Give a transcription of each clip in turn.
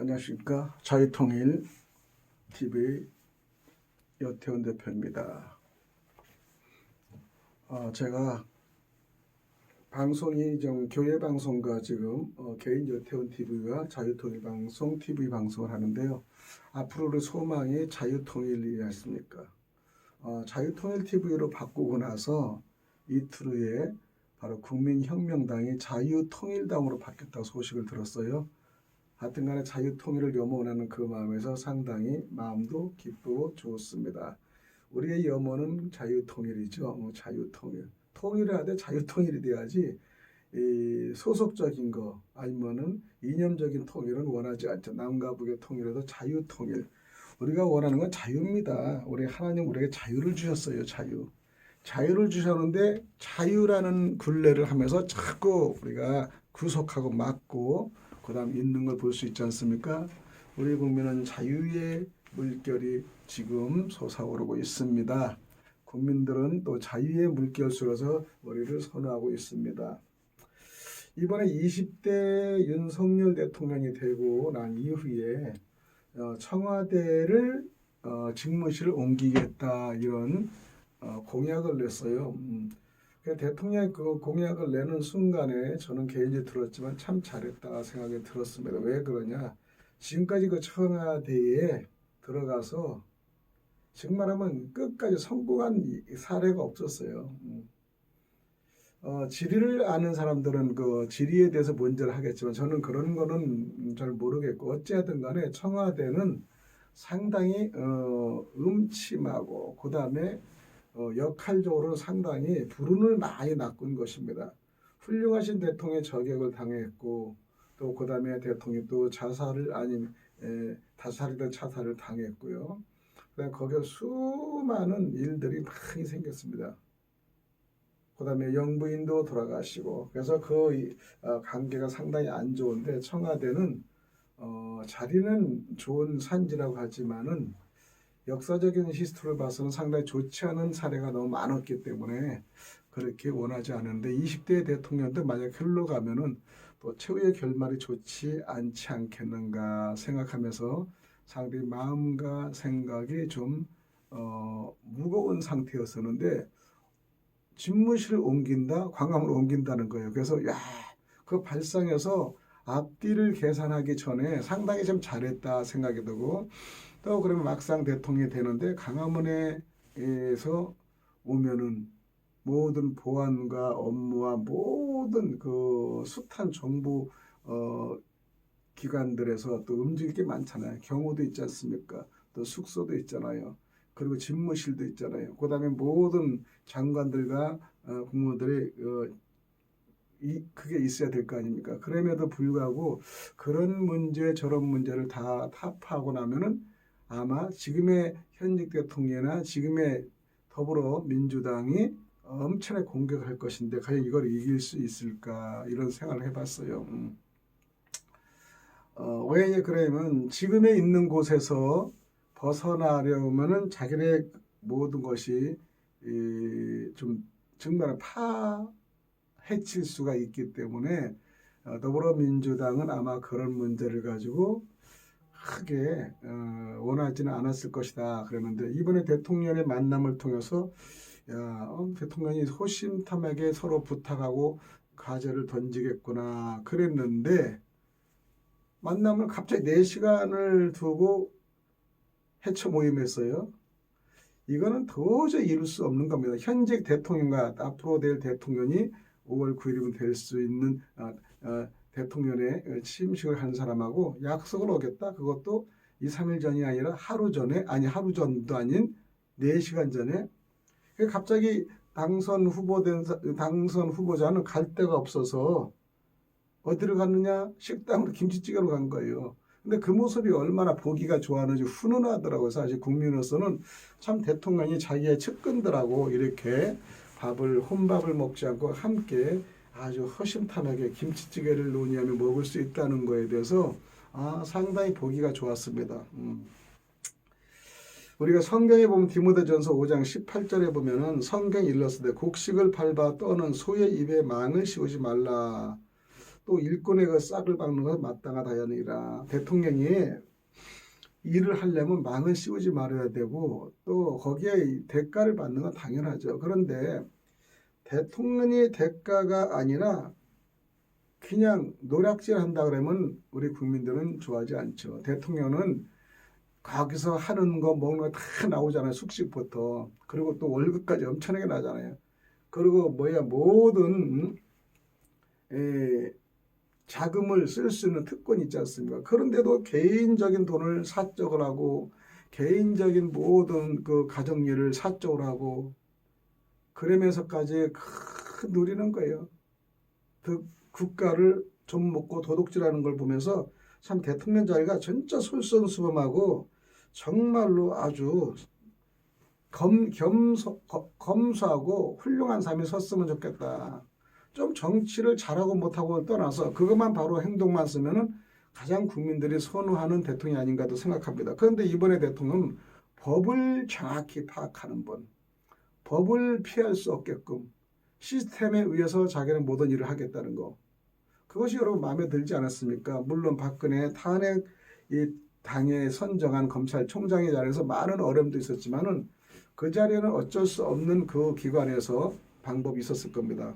안녕하십니까. 자유통일 TV 여태훈 대표입니다. 제가 방송이 좀 교회 방송과 지금 개인 여태훈 TV와 자유통일 방송 TV 방송을 하는데요. 앞으로의 소망이 자유통일이었습니까? 자유통일 TV로 바꾸고 나서 이틀 후에 바로 국민혁명당이 자유통일당으로 바뀌었다고 소식을 들었어요. 하여튼간에 자유통일을 염원하는 그 마음에서 상당히 마음도 기쁘고 좋습니다. 우리의 염원은 자유통일이죠. 자유통일. 통일을 하되 자유통일이 돼야지 이 소속적인 거 아니면은 이념적인 통일은 원하지 않죠. 남과 북의 통일에도 자유통일. 우리가 원하는 건 자유입니다. 우리 하나님 우리에게 자유를 주셨어요. 자유. 자유를 주셨는데 자유라는 굴레를 하면서 자꾸 우리가 구속하고 막고 그 다음 있는 걸 볼 수 있지 않습니까? 우리 국민은 자유의 물결이 지금 솟아오르고 있습니다. 국민들은 또 자유의 물결 속에서 우리를 선호하고 있습니다. 이번에 20대 윤석열 대통령이 되고 난 이후에 청와대를 직무실을 옮기겠다 이런 공약을 냈어요. 대통령이 그 공약을 내는 순간에 저는 개인적으로 들었지만 참 잘했다 생각이 들었습니다. 왜 그러냐? 지금까지 그 청와대에 들어가서 지금 말하면 끝까지 성공한 사례가 없었어요. 지리를 아는 사람들은 그 지리에 대해서 문제를 하겠지만 저는 그런 거는 잘 모르겠고 어찌하든 간에 청와대는 상당히 음침하고 그 다음에 역할적으로 상당히 불운을 많이 낚은 것입니다. 훌륭하신 대통령의 저격을 당했고 또 그 다음에 대통령이 또 자살을 아닌 다살이든 자살을 당했고요. 그다음에 거기에 수많은 일들이 많이 생겼습니다. 그 다음에 영부인도 돌아가시고 그래서 그 관계가 상당히 안 좋은데 청와대는 자리는 좋은 산지라고 하지만은 역사적인 히스토리를 봐서는 상당히 좋지 않은 사례가 너무 많았기 때문에 그렇게 원하지 않은데 20대 대통령도 만약 흘러가면은 또 최후의 결말이 좋지 않지 않겠는가 생각하면서 상당히 마음과 생각이 좀 무거운 상태였었는데 집무실을 옮긴다, 광화문으로 옮긴다는 거예요. 그래서 그 발상에서 앞뒤를 계산하기 전에 상당히 좀 잘했다 생각이 들고 또 그러면 막상 대통령이 되는데 광화문에서 오면은 모든 보안과 업무와 모든 그 숱한 정부 기관들에서 또 움직일 게 많잖아요. 경호도 있지 않습니까? 또 숙소도 있잖아요. 그리고 집무실도 있잖아요. 그 다음에 모든 장관들과 국무들이 그게 있어야 될 거 아닙니까? 그럼에도 불구하고 그런 문제 저런 문제를 다 타파하고 나면은 아마 지금의 현직 대통령이나 지금의 더불어민주당이 엄청나게 공격할 것인데 과연 이걸 이길 수 있을까 이런 생각을 해봤어요. 왜 그러냐면 지금에 있는 곳에서 벗어나려면은 자기네 모든 것이 좀 정말 해칠 수가 있기 때문에 더불어민주당은 아마 그런 문제를 가지고 크게 원하지는 않았을 것이다 그랬는데 이번에 대통령의 만남을 통해서 대통령이 호심탐하게 서로 부탁하고 과제를 던지겠구나 그랬는데 만남을 갑자기 4시간을 두고 해쳐 모임했어요. 이거는 도저히 이룰 수 없는 겁니다. 현직 대통령과 앞으로 될 대통령이 5월 9일이면 될 수 있는 대통령의 취임식을 한 사람하고 약속을 어겼다. 그것도 2, 3일 전이 아니라 하루 전에 하루 전도 아닌 4시간 전에 갑자기 당선 후보자는 갈 데가 없어서 어디로 갔느냐? 식당으로 김치찌개로 간 거예요. 근데 그 모습이 얼마나 보기가 좋아하는지 훈훈하더라고요. 사실 국민으로서는 참 대통령이 자기의 측근들하고 이렇게 혼밥을 먹지 않고 함께 아주 허심탄회하게 김치찌개를 논의하며 먹을 수 있다는 거에 대해서 상당히 보기가 좋았습니다. 우리가 성경에 보면 디모데전서 5장 18절에 보면은 성경이 일렀을 때 곡식을 밟아 떠는 소의 입에 망을 씌우지 말라. 또 일꾼의 그 싹을 박는 것은 마땅하다니라. 대통령이 일을 하려면 망은 씌우지 말아야 되고 또 거기에 대가를 받는 건 당연하죠. 그런데 대통령이 대가가 아니라 그냥 노략질 한다 그러면 우리 국민들은 좋아하지 않죠. 대통령은 거기서 하는 거 먹는 거 다 나오잖아요. 숙식부터. 그리고 또 월급까지 엄청나게 나잖아요. 그리고 모든 자금을 쓸 수 있는 특권이 있지 않습니까? 그런데도 개인적인 돈을 사적을 하고 개인적인 모든 그 가정일을 사적으로 하고 그러면서까지 누리는 거예요. 그 국가를 좀 먹고 도둑질하는 걸 보면서 참 대통령 자리가 진짜 솔선수범하고 정말로 아주 검소하고 훌륭한 삶이 섰으면 좋겠다. 좀 정치를 잘하고 못하고 떠나서 그것만 바로 행동만 쓰면은 가장 국민들이 선호하는 대통령이 아닌가도 생각합니다. 그런데 이번에 대통령은 법을 정확히 파악하는 분, 법을 피할 수 없게끔 시스템에 의해서 자기는 모든 일을 하겠다는 거. 그것이 여러분 마음에 들지 않았습니까? 물론 박근혜 탄핵 이 당에 선정한 검찰총장의 자리에서 많은 어려움도 있었지만은 그 자리에는 어쩔 수 없는 그 기관에서 방법이 있었을 겁니다.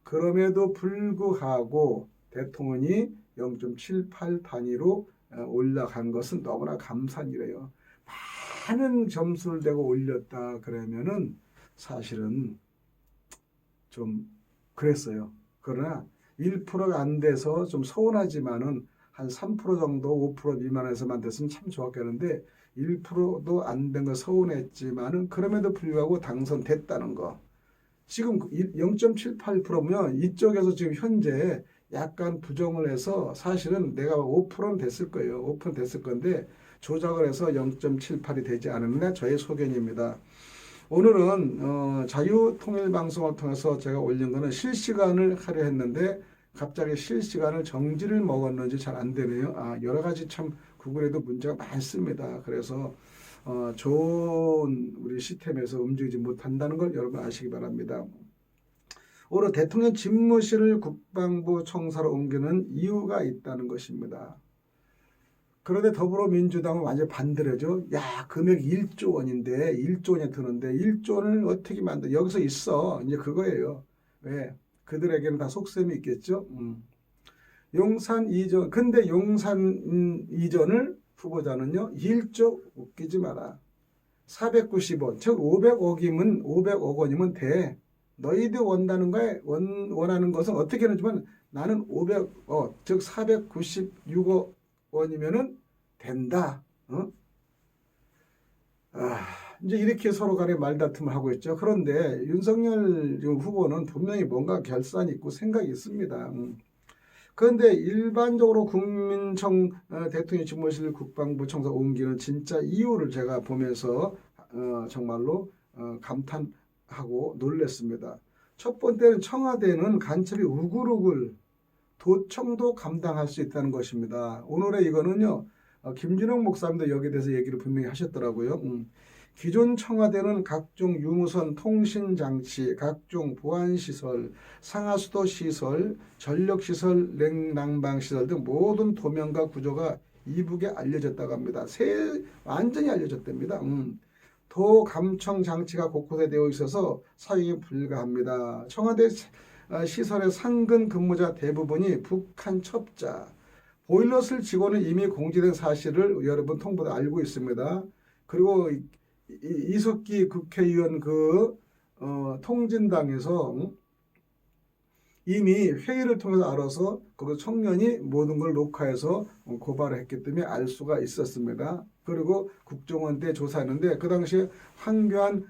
그럼에도 불구하고 대통령이 0.78 단위로 올라간 것은 너무나 감사한 일이에요. 많은 점수를 대고 올렸다 그러면은 사실은 좀 그랬어요. 그러나 1%가 안 돼서 좀 서운하지만은 한 3% 정도 5% 미만에서만 됐으면 참 좋았겠는데 1%도 안 된 거 서운했지만은 그럼에도 불구하고 당선됐다는 거. 지금 0.78%면 이쪽에서 지금 현재 약간 부정을 해서 사실은 내가 5%는 됐을 거예요. 5% 됐을 건데 조작을 해서 0.78이 되지 않았나 저의 소견입니다. 오늘은 자유통일방송을 통해서 제가 올린 거는 실시간을 하려 했는데 갑자기 실시간을 정지를 먹었는지 잘 안 되네요. 여러 가지 참 구글에도 문제가 많습니다. 그래서 좋은 우리 시스템에서 움직이지 못한다는 걸 여러분 아시기 바랍니다. 오늘 대통령 집무실을 국방부 청사로 옮기는 이유가 있다는 것입니다. 그런데 더불어민주당은 완전히 반대죠. 야, 금액이 1조 원인데 1조 원이 드는데 1조 원을 어떻게 만들어? 여기서 있어. 이제 그거예요. 왜? 그들에게는 다 속셈이 있겠죠. 용산 이전. 근데 용산 이전을 후보자는요. 1조 웃기지 마라. 490원. 즉 500억이면 500억 원이면 돼. 너희들 원하는 것은 어떻게 하는지만 나는 500억, 즉 496억 원이면은 된다. 이제 이렇게 서로 간에 말다툼을 하고 있죠. 그런데 윤석열 후보는 분명히 뭔가 결산이 있고 생각이 있습니다. 그런데 일반적으로 국민청 대통령 집무실 국방부 청사 옮기는 진짜 이유를 제가 보면서 정말로 감탄하고 놀랐습니다. 첫 번째는 청와대는 간첩이 우글우글 도청도 감당할 수 있다는 것입니다. 오늘의 이거는요. 김진영 목사님도 여기에 대해서 얘기를 분명히 하셨더라고요. 기존 청와대는 각종 유무선 통신장치, 각종 보안시설, 상하수도 시설, 전력시설, 냉난방시설 등 모든 도면과 구조가 이북에 알려졌다고 합니다. 완전히 알려졌답니다. 도감청 장치가 곳곳에 되어 있어서 사용이 불가합니다. 청와대 시설의 상근 근무자 대부분이 북한 첩자, 보일러 쓸 직원은 이미 공지된 사실을 여러분 통보도 알고 있습니다. 그리고 이석기 국회의원 통진당에서 이미 회의를 통해서 알아서 그 청년이 모든 걸 녹화해서 고발을 했기 때문에 알 수가 있었습니다. 그리고 국정원 때 조사했는데 그 당시에 황교안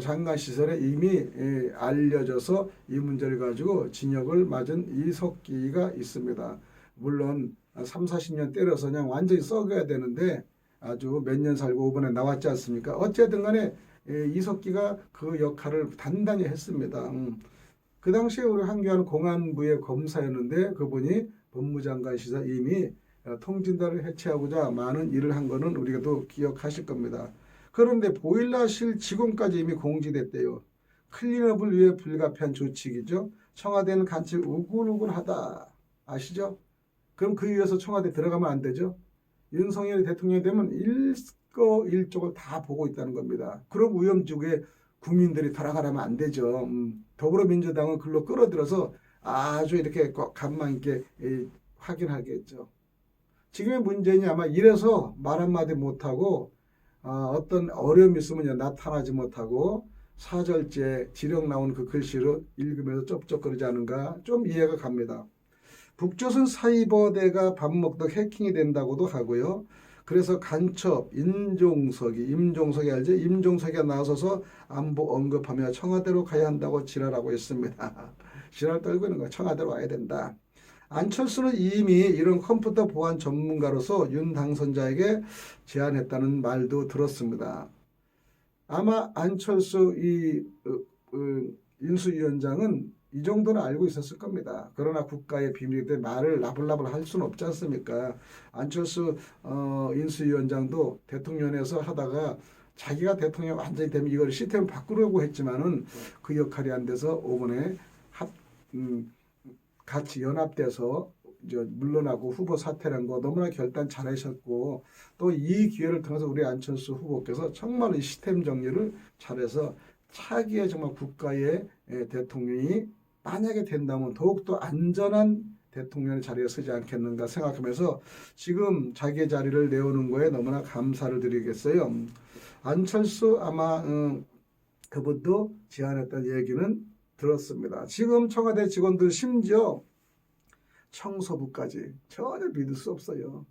장관 시설에 이미 알려져서 이 문제를 가지고 징역을 맞은 이석기가 있습니다. 물론 3, 40년 때려서 그냥 완전히 썩어야 되는데 아주 몇 년 살고 5번에 나왔지 않습니까? 어쨌든 간에 이석기가 그 역할을 단단히 했습니다. 그 당시에 우리 황교안 공안부의 검사였는데 그분이 법무장관 시절 이미 통진단을 해체하고자 많은 일을 한 거는 우리가 또 기억하실 겁니다. 그런데 보일러실 직원까지 이미 공지됐대요. 클린업을 위해 불가피한 조치이죠. 청와대는 간첩이 우글우글하다. 아시죠? 그럼 그 위해서 청와대 들어가면 안 되죠? 윤석열이 대통령이 되면 일거일족을 다 보고 있다는 겁니다. 그럼 위험지구에 국민들이 돌아가라면 안 되죠. 더불어민주당은 글로 끌어들여서 아주 이렇게 간망 있게 확인하겠죠. 지금의 문제는 아마 이래서 말 한마디 못하고 어떤 어려움이 있으면 나타나지 못하고 사절제 지령 나온 그 글씨를 읽으면서 쩝쩝거리지 않은가 좀 이해가 갑니다. 북조선 사이버대가 밥 먹다 해킹이 된다고도 하고요. 그래서 간첩 임종석이 알죠? 임종석이 나서서 안보 언급하며 청와대로 가야 한다고 지랄하고 있습니다. 지랄 떨고 있는 거야. 청와대로 와야 된다. 안철수는 이미 이런 컴퓨터 보안 전문가로서 윤 당선자에게 제안했다는 말도 들었습니다. 아마 안철수 인수위원장은 이 정도는 알고 있었을 겁니다. 그러나 국가의 비밀인데 말을 나불나불 할 수는 없지 않습니까? 안철수 인수위원장도 대통령에서 하다가 자기가 대통령 완전히 되면 이걸 시스템을 바꾸려고 했지만은 그 역할이 안 돼서 이번에 같이 연합돼서 이제 물러나고 후보 사퇴한 거 너무나 결단 잘하셨고 또 이 기회를 통해서 우리 안철수 후보께서 정말 이 시스템 정리를 잘해서 차기에 정말 국가의 대통령이 만약에 된다면 더욱더 안전한 대통령의 자리에 서지 않겠는가 생각하면서 지금 자기의 자리를 내오는 거에 너무나 감사를 드리겠어요. 안철수 아마 그분도 제안했던 얘기는 들었습니다. 지금 청와대 직원들 심지어 청소부까지 전혀 믿을 수 없어요.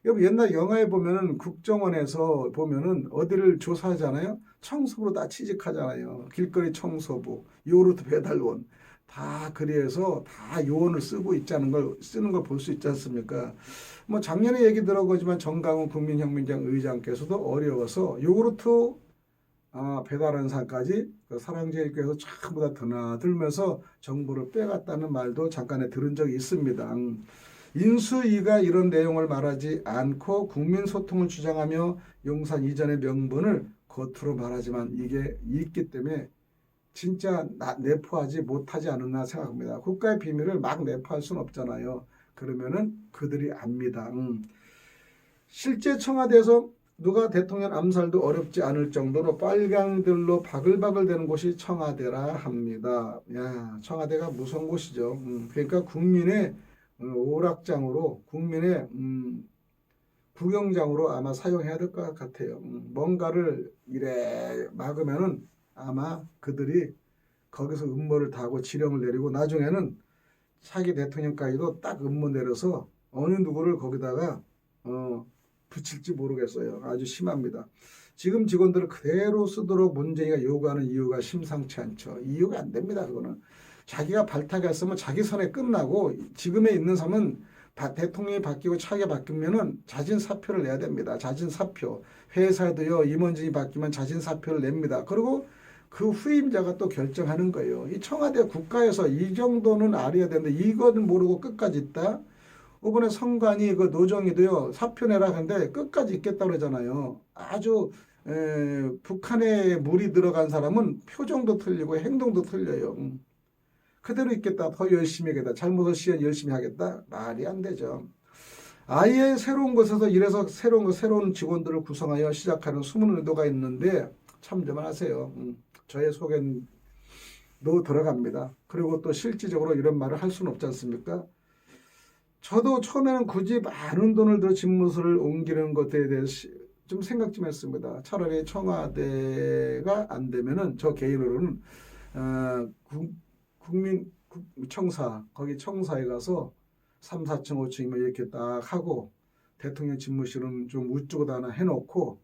여러분 옛날 영화에 보면은 국정원에서 보면은 어디를 조사하잖아요. 청소부로 다 취직하잖아요. 길거리 청소부, 요르트 배달원 다 그래서 다 요원을 쓰고 있자는 걸 쓰는 걸 볼 수 있지 않습니까? 뭐 작년에 얘기 들어보지만 정강훈 국민혁명당 의장께서도 어려워서 요구르트 배달하는 사람까지 그 사랑제일교회에서 전부 다 드나들면서 정보를 빼갔다는 말도 잠깐에 들은 적이 있습니다. 인수위가 이런 내용을 말하지 않고 국민소통을 주장하며 용산 이전의 명분을 겉으로 말하지만 이게 있기 때문에 진짜 내포하지 못하지 않았나 생각합니다. 국가의 비밀을 막 내포할 수는 없잖아요. 그러면은 그들이 압니다. 실제 청와대에서 누가 대통령 암살도 어렵지 않을 정도로 빨강들로 바글바글 되는 곳이 청와대라 합니다. 야, 청와대가 무서운 곳이죠. 그러니까 국민의 오락장으로 국민의 구경장으로 아마 사용해야 될 것 같아요. 뭔가를 이래 막으면은 아마 그들이 거기서 음모를 타고 지령을 내리고 나중에는 차기 대통령까지도 딱 음모 내려서 어느 누구를 거기다가 붙일지 모르겠어요. 아주 심합니다. 지금 직원들을 그대로 쓰도록 문재인이가 요구하는 이유가 심상치 않죠. 이유가 안 됩니다. 그거는 자기가 발탁했으면 자기 선에 끝나고 지금에 있는 사람은 대통령이 바뀌고 차기가 바뀌면은 자진 사표를 내야 됩니다. 자진 사표. 회사도요 임원진이 바뀌면 자진 사표를 냅니다. 그리고 그 후임자가 또 결정하는 거예요. 이 청와대 국가에서 이 정도는 알아야 되는데 이거는 모르고 끝까지 있다. 이번에 성관이 그 노정이도요 사표 내라 하는데 끝까지 있겠다고 그러잖아요. 아주 북한에 물이 들어간 사람은 표정도 틀리고 행동도 틀려요. 그대로 있겠다. 더 열심히 하겠다. 잘못을 시연 열심히 하겠다. 말이 안 되죠. 아예 새로운 곳에서 이래서 새로운 직원들을 구성하여 시작하는 숨은 의도가 있는데 참조만 하세요. 저의 속엔 들어갑니다. 그리고 또 실질적으로 이런 말을 할 수는 없지 않습니까? 저도 처음에는 굳이 많은 돈을 들여 집무실을 옮기는 것에 대해서 좀 생각 좀 했습니다. 차라리 청와대가 안 되면은 저 개인으로는 국민청사 거기 청사에 가서 3, 4층, 5층이면 이렇게 딱 하고 대통령 집무실은 좀 우쪽에다 하나 해놓고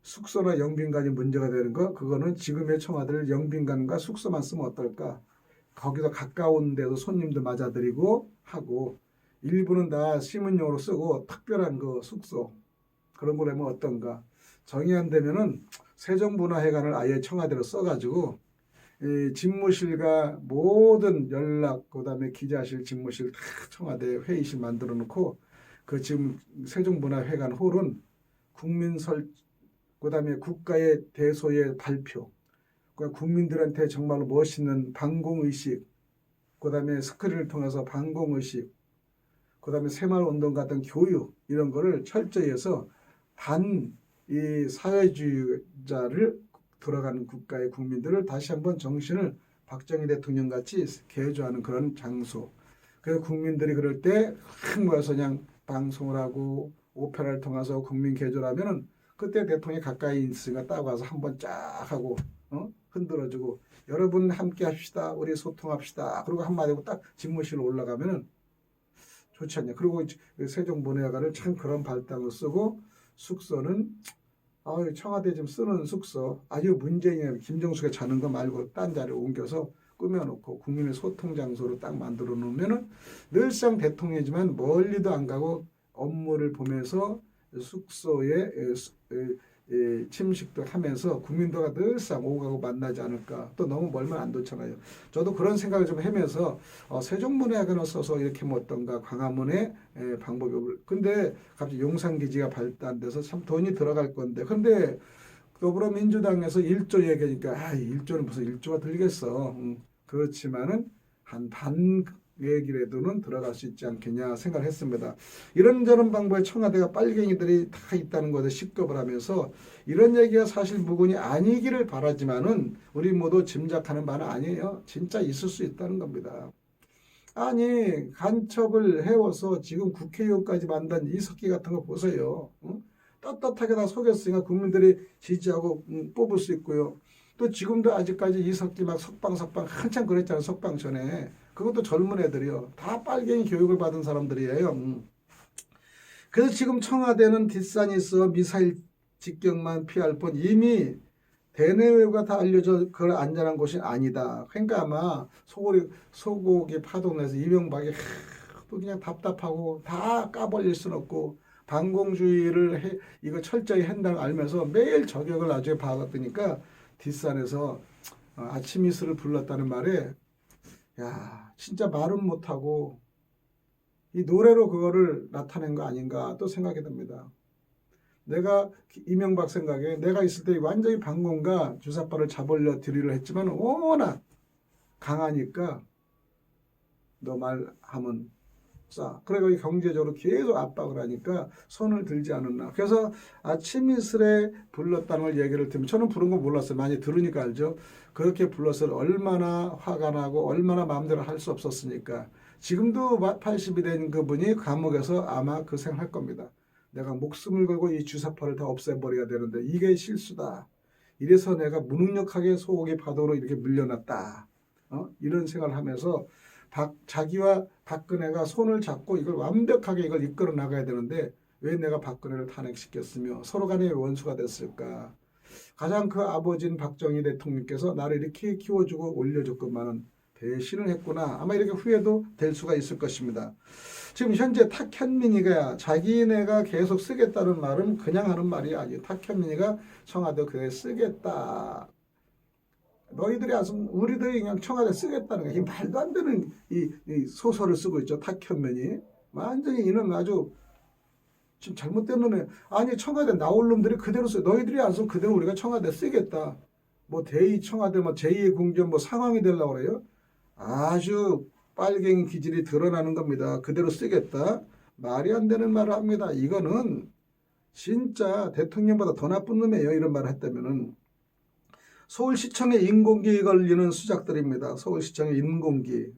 숙소나 영빈관이 문제가 되는 거 그거는 지금의 청와대를 영빈관과 숙소만 쓰면 어떨까? 거기서 가까운 데도 손님들 맞아들이고 하고 일부는 다 시민용으로 쓰고 특별한 그 숙소 그런 걸 하면 어떤가? 정이 안 되면은 세종문화회관을 아예 청와대로 써가지고 이 집무실과 모든 연락 그다음에 기자실 집무실 다 청와대 회의실 만들어 놓고 그 지금 세종문화회관 홀은 국민설 그다음에 국가의 대소의 발표 그러니까 국민들한테 정말로 멋있는 방공의식 그다음에 스크린을 통해서 반공의식, 그다음에 새마을운동 같은 교육 이런 거를 철저히 해서 이 사회주의자를 돌아가는 국가의 국민들을 다시 한번 정신을 박정희 대통령 같이 개조하는 그런 장소. 그래서 국민들이 그럴 때 모여서 그냥 방송을 하고 오페라를 통해서 국민 개조를 하면은 그때 대통령이 가까이 있으니까 딱 와서 한번 쫙 하고 흔들어주고 여러분 함께 합시다. 우리 소통합시다. 그리고 한마디 하고 딱 집무실로 올라가면은 좋지 않냐. 그리고 세종문화회관을 참 그런 발당을 쓰고 숙소는 청와대 지금 쓰는 숙소 아주 문재인이 김정숙이 자는 거 말고 딴 자리를 옮겨서 꾸며놓고 국민의 소통 장소로 딱 만들어 놓으면은 늘상 대통령이지만 멀리도 안 가고 업무를 보면서 숙소에 침식도 하면서 국민들과 늘상 오고 가고 만나지 않을까. 또 너무 멀면 안 좋잖아요. 저도 그런 생각을 좀 하면서 세종문화회관을 써서 이렇게 뭐 어떤가 광화문에 방법이 없을. 근데 갑자기 용산기지가 발달돼서 참 돈이 들어갈 건데. 근데 더불어민주당에서 1조 얘기하니까 1조는 무슨 1조가 들겠어. 그렇지만은 한 반 얘기라도는 들어갈 수 있지 않겠냐 생각을 했습니다. 이런저런 방법에 청와대가 빨갱이들이 다 있다는 것에 식겁을 하면서 이런 얘기가 사실 무근이 아니기를 바라지만은 우리 모두 짐작하는 바는 아니에요. 진짜 있을 수 있다는 겁니다. 아니 간첩을 해워서 지금 국회의원까지 만든 이석기 같은 거 보세요. 떳떳하게 다 속였으니까 국민들이 지지하고 뽑을 수 있고요. 또 지금도 아직까지 이석기 막 석방 한참 그랬잖아요. 석방 전에. 그것도 젊은 애들이요. 다 빨갱이 교육을 받은 사람들이에요. 그래서 지금 청와대는 뒷산이 있어 미사일 직격만 피할 뿐 이미 대내외가 다 알려져 그런 안전한 곳이 아니다. 그러니까 아마 소고기 파동내서 이명박이 또 그냥 답답하고 다 까버릴 수는 없고 반공주의를 이거 철저히 한다는 걸 알면서 매일 저격을 나중에 받았으니까 뒷산에서 아침 이슬을 불렀다는 말에 야 진짜 말은 못하고 이 노래로 그거를 나타낸 거 아닌가 또 생각이 듭니다. 내가 이명박 생각에 내가 있을 때 완전히 반공과 주사파를 잡으려 들이려 했지만 워낙 강하니까 너 말하면 싸. 그래서 경제적으로 계속 압박을 하니까 손을 들지 않았나. 그래서 아침 이슬에 불렀다는 걸 얘기를 들으면 저는 부른 거 몰랐어요. 많이 들으니까 알죠. 그렇게 불러서 얼마나 화가 나고 얼마나 마음대로 할 수 없었으니까. 지금도 80이 된 그분이 감옥에서 아마 그 생각할 겁니다. 내가 목숨을 걸고 이 주사파를 다 없애버려야 되는데 이게 실수다. 이래서 내가 무능력하게 소고기 파도로 이렇게 밀려났다. 이런 생각을 하면서 자기와 박근혜가 손을 잡고 이걸 완벽하게 이걸 이끌어 나가야 되는데 왜 내가 박근혜를 탄핵시켰으며 서로 간에 원수가 됐을까. 가장 그 아버지인 박정희 대통령께서 나를 이렇게 키워주고 올려줬건만은 배신을 했구나. 아마 이렇게 후회도 될 수가 있을 것입니다. 지금 현재 탁현민이가 자기네가 계속 쓰겠다는 말은 그냥 하는 말이 아니에요. 탁현민이가 청와대 그래 쓰겠다. 너희들이 아주 우리들이 그냥 청와대 쓰겠다는 거야. 이 말도 안 되는 이 소설을 쓰고 있죠. 탁현민이. 완전히 이는 아주 지금 잘못된 놈에 아니 청와대 나올 놈들이 그대로 써. 너희들이 안 쓰면 그대로 우리가 청와대 쓰겠다. 뭐 대2 청와대 뭐 제2의 궁전 뭐 상황이 되려고 그래요. 아주 빨갱이 기질이 드러나는 겁니다. 그대로 쓰겠다. 말이 안 되는 말을 합니다. 이거는 진짜 대통령보다 더 나쁜 놈이에요. 이런 말을 했다면은. 서울시청의 인공기에 걸리는 수작들입니다. 서울시청의 인공기.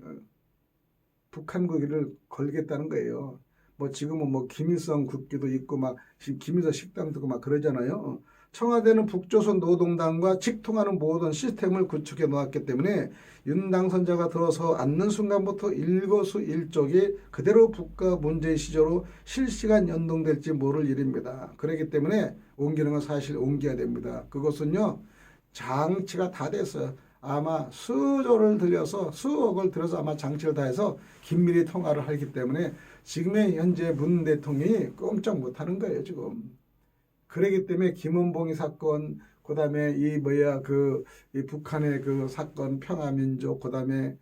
북한 국기를 걸겠다는 거예요. 뭐 지금은 뭐 김일성 국기도 있고 막 김일성 식당도 있고 막 그러잖아요. 청와대는 북조선 노동당과 직통하는 모든 시스템을 구축해 놓았기 때문에 윤 당선자가 들어서 앉는 순간부터 일거수일족이 그대로 북과 문재인 시절로 실시간 연동될지 모를 일입니다. 그렇기 때문에 옮기는 건 사실 옮겨야 됩니다. 그것은요. 장치가 다 됐어요. 아마 수억을 들여서 아마 장치를 다 해서 긴밀히 통화를 하기 때문에 지금의 현재 문 대통령이 꼼짝 못하는 거예요. 지금. 그러기 때문에 김은봉이 사건, 그다음에 이 북한의 그 사건, 평화민족, 그다음에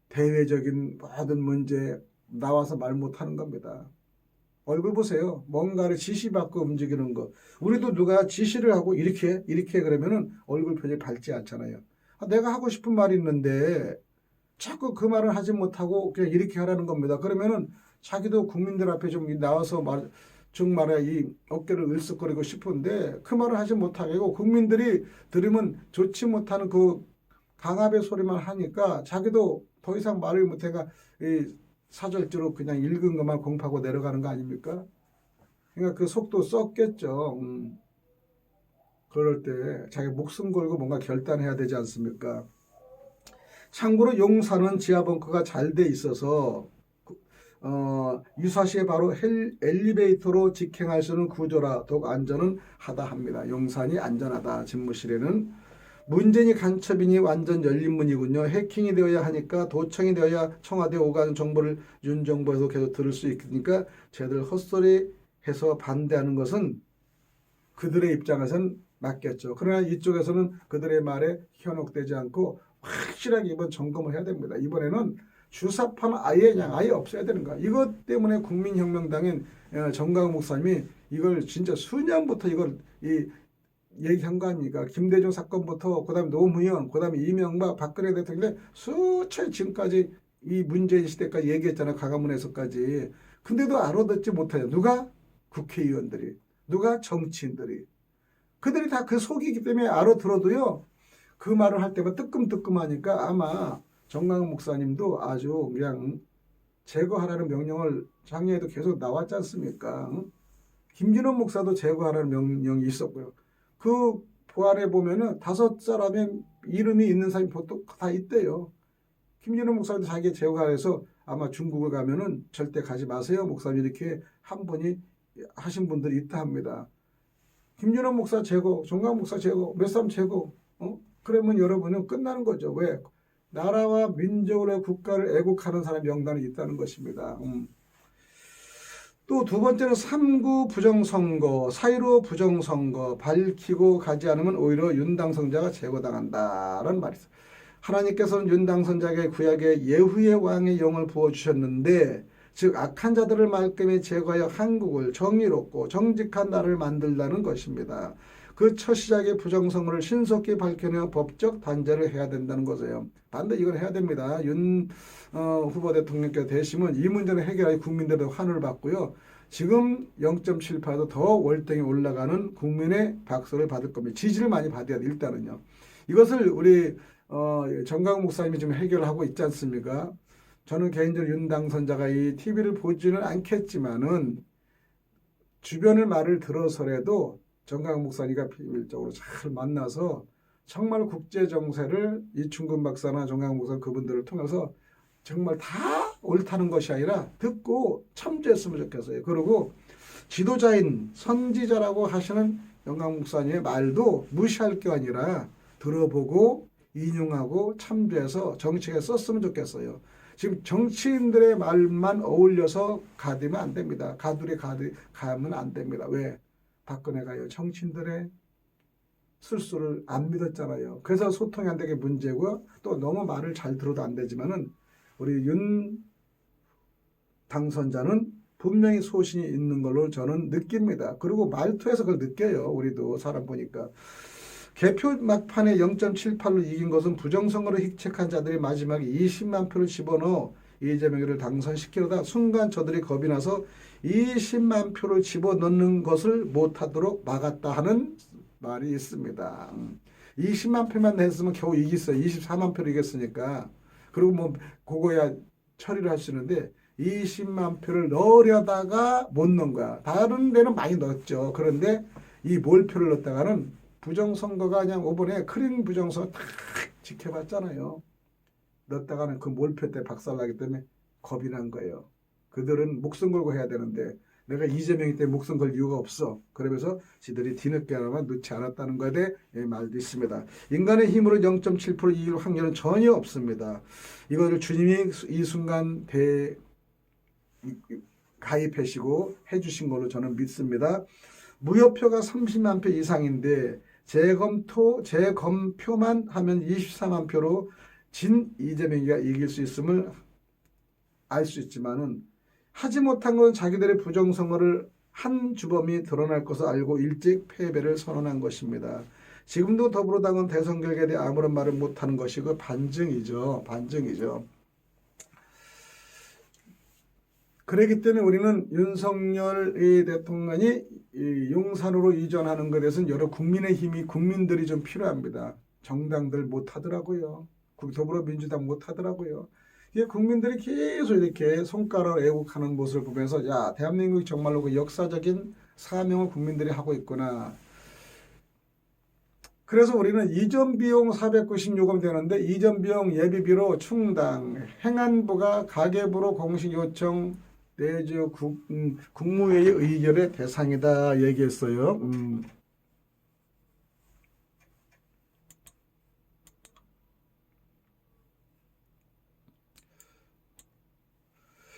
대외적인 모든 문제 나와서 말 못하는 겁니다. 얼굴 보세요. 뭔가를 지시받고 움직이는 거. 우리도 누가 지시를 하고 이렇게 그러면은 얼굴 표정이 밝지 않잖아요. 내가 하고 싶은 말이 있는데 자꾸 그 말을 하지 못하고 그냥 이렇게 하라는 겁니다. 그러면은 자기도 국민들 앞에 좀 나와서 정말에 이 어깨를 으쓱거리고 싶은데 그 말을 하지 못하게 하고 국민들이 들으면 좋지 못하는 그 강압의 소리만 하니까 자기도 더 이상 말을 못해가 이 사절주로 그냥 읽은 것만 공부하고 내려가는 거 아닙니까? 그러니까 그 속도 썩겠죠. 그럴 때 자기 목숨 걸고 뭔가 결단해야 되지 않습니까? 참고로 용산은 지하 벙커가 잘 돼 있어서 유사시에 바로 엘리베이터로 직행할 수 있는 구조라 더욱 안전은 하다 합니다. 용산이 안전하다. 집무실에는 문재인이 간첩이니 완전 열린 문이군요. 해킹이 되어야 하니까 도청이 되어야 청와대 오가는 정보를 윤 정부에서 계속 들을 수 있으니까 쟤들 헛소리해서 반대하는 것은 그들의 입장에서는 맞겠죠. 그러나 이쪽에서는 그들의 말에 현혹되지 않고 확실하게 이번 점검을 해야 됩니다. 이번에는 주사파는 아예 그냥 아예 없어야 되는 거야. 이것 때문에 국민혁명당인 정강훈 목사님이 이걸 진짜 수년부터 이걸 얘기한 거 아닙니까? 김대중 사건부터 그다음에 노무현, 그다음에 이명박, 박근혜 대통령 수차례 지금까지 이 문재인 시대까지 얘기했잖아요. 광화문에서까지. 근데도 알아듣지 못해요. 누가? 국회의원들이. 누가? 정치인들이. 그들이 다 그 속이기 때문에 알아들어도요. 그 말을 할 때만 뜨끔뜨끔하니까 아마 정강훈 목사님도 아주 그냥 제거하라는 명령을 작년에도 계속 나왔지 않습니까? 김진원 목사도 제거하라는 명령이 있었고요. 그 부활에 보면은 5사람의 이름이 있는 사람이 보통 다 있대요. 김진원 목사도 자기 제거해서 아마 중국을 가면은 절대 가지 마세요. 목사님 이렇게 한 분이 하신 분들이 있다 합니다. 김진원 목사 제거, 정강훈 목사 제거, 몇 사람 제거, 그러면 여러분은 끝나는 거죠. 왜? 나라와 민족으로 국가를 애국하는 사람 명단이 있다는 것입니다. 또 두 번째는 3구 부정선거, 4.15 부정선거 밝히고 가지 않으면 오히려 윤당선자가 제거당한다라는 말이 있어요. 하나님께서는 윤당선자에게 구약의 예후의 왕의 영을 부어주셨는데 즉 악한 자들을 말끔히 제거하여 한국을 정의롭고 정직한 나라를 만들라는 것입니다. 그 첫 시작의 부정선거를 신속히 밝혀내어 법적 단죄를 해야 된다는 거죠. 반드시 이걸 해야 됩니다. 윤 후보 대통령께서 되시면 이 문제를 해결하여 국민들의 환호를 받고요. 지금 0.78도 더 월등히 올라가는 국민의 박수를 받을 겁니다. 지지를 많이 받아야 돼 일단은요. 이것을 우리 정강훈 목사님이 지금 해결하고 있지 않습니까? 저는 개인적으로 윤 당선자가 이 TV를 보지는 않겠지만은 주변의 말을 들어서라도 정강훈 목사님과 비밀적으로 잘 만나서 정말 국제 정세를 이충근 박사나 정강훈 목사 그분들을 통해서 정말 다 옳다는 것이 아니라 듣고 참조했으면 좋겠어요. 그리고 지도자인 선지자라고 하시는 정강훈 목사님의 말도 무시할 게 아니라 들어보고 인용하고 참조해서 정책에 썼으면 좋겠어요. 지금 정치인들의 말만 어울려서 가두면 안 됩니다. 가면 안 됩니다. 왜? 박근혜가요. 정치인들의 술수를 안 믿었잖아요. 그래서 소통이 안 되게 문제고요. 또 너무 말을 잘 들어도 안 되지만은 우리 윤 당선자는 분명히 소신이 있는 걸로 저는 느낍니다. 그리고 말투에서 그걸 느껴요. 우리도 사람 보니까. 개표 막판에 0.78로 이긴 것은 부정선거로 획책한 자들이 마지막에 20만 표를 집어넣어 이재명을 당선시키려다 순간 저들이 겁이 나서 20만 표를 집어넣는 것을 못하도록 막았다 하는 말이 있습니다. 20만 표만 냈으면 겨우 이겼어요. 24만 표를 이겼으니까. 그리고 뭐 그거야 처리를 할 수 있는데 20만 표를 넣으려다가 못 넣은 거야. 다른 데는 많이 넣었죠. 그런데 이 몰표를 넣었다가는 부정선거가 그냥 이번에 크린 부정선거 탁 지켜봤잖아요. 넣었다가는 그 몰표 때 박살나기 때문에 겁이 난 거예요. 그들은 목숨 걸고 해야 되는데 내가 이재명이 때문에 목숨 걸 이유가 없어. 그러면서 지들이 뒤늦게 하나만 넣지 않았다는 것에 대해 말도 있습니다. 인간의 힘으로 0.7% 이길 확률은 전혀 없습니다. 이거를 주님이 이 순간 가입하시고 해주신 걸로 저는 믿습니다. 무효표가 30만 표 이상인데 재검표만 하면 24만 표로 진 이재명이가 이길 수 있음을 알 수 있지만은 하지 못한 건 자기들의 부정선거를 한 주범이 드러날 것을 알고 일찍 패배를 선언한 것입니다. 지금도 더불어당은 대선 결과에 대해 아무런 말을 못하는 것이 그 반증이죠. 반증이죠. 그렇기 때문에 우리는 윤석열 대통령이 용산으로 이전하는 것에 대해서는 여러 국민의 힘이 국민들이 좀 필요합니다. 정당들 못하더라고요. 더불어민주당 못하더라고요. 이게 국민들이 계속 이렇게 손가락을 애국하는 모습을 보면서 야, 대한민국이 정말로 그 역사적인 사명을 국민들이 하고 있구나. 그래서 우리는 이전 비용 496원 되는데 이전 비용 예비비로 충당, 행안부가 가계부로 공식 요청 내지 국무회의 의결의 대상이다 얘기했어요.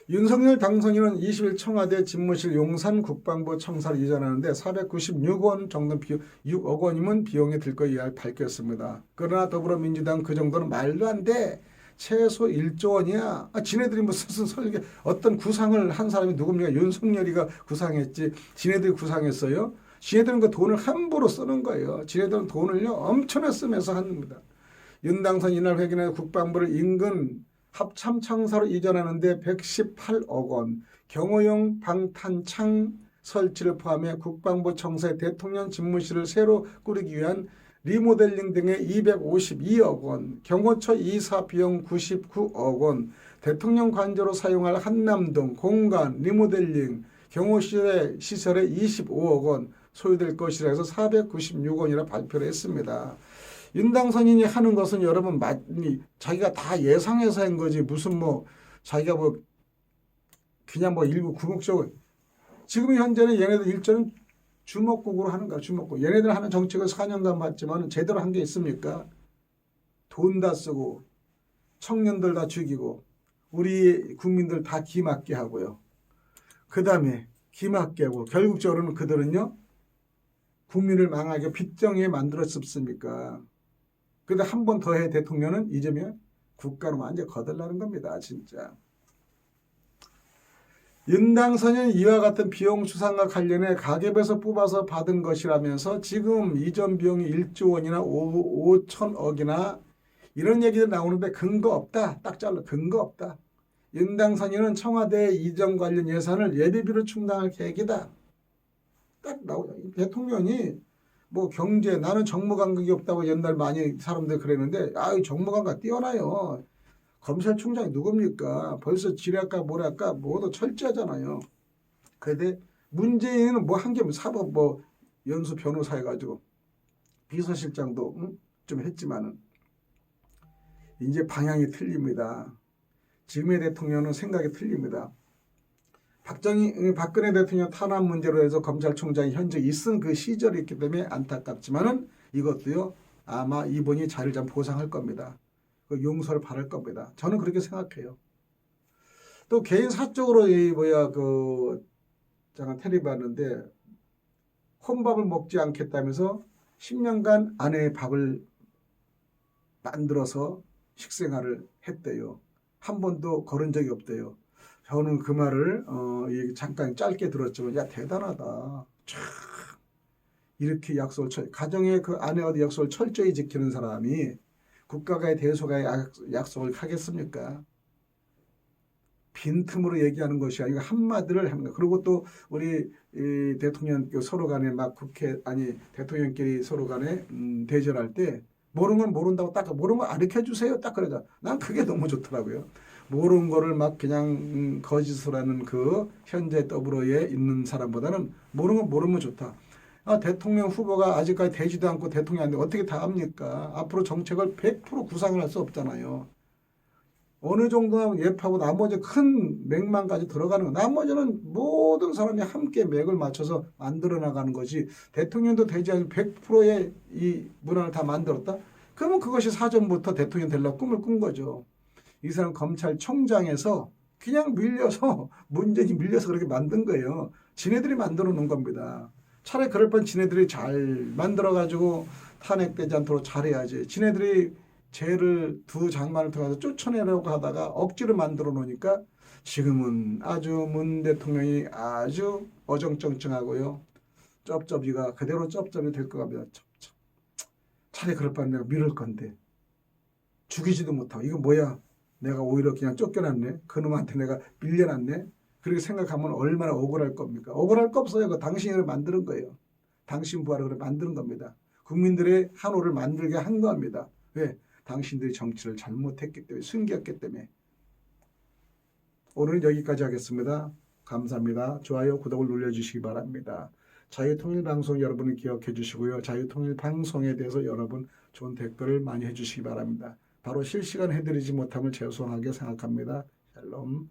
윤석열 당선인은 20일 청와대 집무실 용산 국방부 청사를 이전하는데 496원 정도 6억 원이면 비용이 들 거야 밝혔습니다. 그러나 더불어민주당 그 정도는 말도 안 돼. 최소 1조 원이야. 지네들이 무슨 설계 어떤 구상을 한 사람이 누굽니까? 윤석열이가 구상했지. 지네들이 구상했어요. 지네들은 그 돈을 함부로 쓰는 거예요. 지네들은 돈을요 엄청나게 쓰면서 합니다. 윤 당선 이날 회견에 국방부를 인근 합참청사로 이전하는데 118억 원, 경호용 방탄창 설치를 포함해 국방부 청사의 대통령 집무실을 새로 꾸리기 위한 리모델링 등에 252억 원, 경호처 이사 비용 99억 원, 대통령 관저로 사용할 한남동 공간 리모델링, 경호실의 시설에 25억 원 소요될 것이라 해서 496원이라 발표를 했습니다. 윤 당선인이 하는 것은 여러분 자기가 다 예상해서 한 거지 무슨 자기가 그냥 일부 구목적으로 지금 현재는 얘네들 일전은 주먹국으로 하는 거야. 주먹국. 얘네들 하는 정책을 4년간 봤지만 제대로 한 게 있습니까? 돈 다 쓰고 청년들 다 죽이고 우리 국민들 다 기막게 하고요. 그 다음에 기막게 하고 결국적으로는 그들은요 국민을 망하게 빚정에 만들었습니까? 근데 한 번 더 해 대통령은 이제면 국가로 완전 거들라는 겁니다. 진짜. 윤 당선인 이와 같은 비용 추산과 관련해 가계부에서 뽑아서 받은 것이라면서 지금 이전 비용이 1조 원이나 5천억이나 이런 얘기들 나오는데 근거 없다. 딱 잘라 근거 없다. 윤 당선인은 청와대 이전 관련 예산을 예비비로 충당할 계획이다. 딱 나오죠. 대통령이 경제 나는 정무감각이 없다고 옛날 많이 사람들 그랬는데 정무감각 뛰어나요. 검찰총장이 누굽니까? 벌써 지략가 뭐랄까 모두 철저하잖아요. 그런데 문재인은 한 게 사법 연수 변호사 해가지고 비서실장도 좀 했지만은 이제 방향이 틀립니다. 지금의 대통령은 생각이 틀립니다. 박근혜 대통령 탄압 문제로 해서 검찰총장이 현재 있은 그 시절이 있기 때문에 안타깝지만은 이것도요 아마 이번이 자리를 좀 보상할 겁니다. 그 용서를 바랄 겁니다. 저는 그렇게 생각해요. 또 개인 사적으로 잠깐 텔레비봤는데 혼밥을 먹지 않겠다면서 10년간 아내의 밥을 만들어서 식생활을 했대요. 한 번도 거른 적이 없대요. 저는 그 말을 잠깐 짧게 들었지만 야 대단하다. 참 이렇게 가정의 그 아내와의 약속을 철저히 지키는 사람이 국가가의 대소가의 약속을 하겠습니까? 빈틈으로 얘기하는 것이 아니고 한마디를 합니다. 그리고 또 우리 대통령 서로 간에 대통령끼리 서로 간에 대전할 때 모르는 건 모른다고 딱 모르는 거 가르쳐 주세요. 딱 그러자. 난 그게 너무 좋더라고요. 모르는 거를 그냥 거짓을 하는 그 현재 더불어에 있는 사람보다는 모르는 건 모르면 좋다. 대통령 후보가 아직까지 되지도 않고 대통령인데 어떻게 다 합니까? 앞으로 정책을 100% 구상을 할 수 없잖아요. 어느 정도는 예파고 나머지 큰 맥만까지 들어가는 거. 나머지는 모든 사람이 함께 맥을 맞춰서 만들어 나가는 것이 대통령도 되지 않은 100%의 이 문화를 다 만들었다? 그러면 그것이 사전부터 대통령 되려고 꿈을 꾼 거죠. 이 사람 검찰총장에서 그냥 문재인이 밀려서 그렇게 만든 거예요. 지네들이 만들어 놓은 겁니다. 차라리 그럴 뻔 지네들이 잘 만들어가지고 탄핵되지 않도록 잘해야지. 지네들이 죄를 두 장관을 통해서 쫓아내려고 하다가 억지로 만들어 놓으니까 지금은 아주 문 대통령이 아주 어정쩡쩡하고요. 쩝쩝이가 그대로 쩝쩝이 될 것 같습니다. 차라리 그럴 바엔 내가 미룰 건데 죽이지도 못하고 이거 뭐야? 내가 오히려 그냥 쫓겨났네. 그놈한테 내가 밀려났네. 그렇게 생각하면 얼마나 억울할 겁니까? 억울할 거 없어요. 그 당신이 만드는 거예요. 당신 부하를 그래 만드는 겁니다. 국민들의 한호를 만들게 한 겁니다. 왜? 당신들이 정치를 잘못했기 때문에, 숨겼기 때문에. 오늘은 여기까지 하겠습니다. 감사합니다. 좋아요, 구독을 눌러주시기 바랍니다. 자유통일방송 여러분은 기억해 주시고요. 자유통일방송에 대해서 여러분 좋은 댓글을 많이 해주시기 바랍니다. 바로 실시간 해드리지 못함을 죄송하게 생각합니다. 샬롬.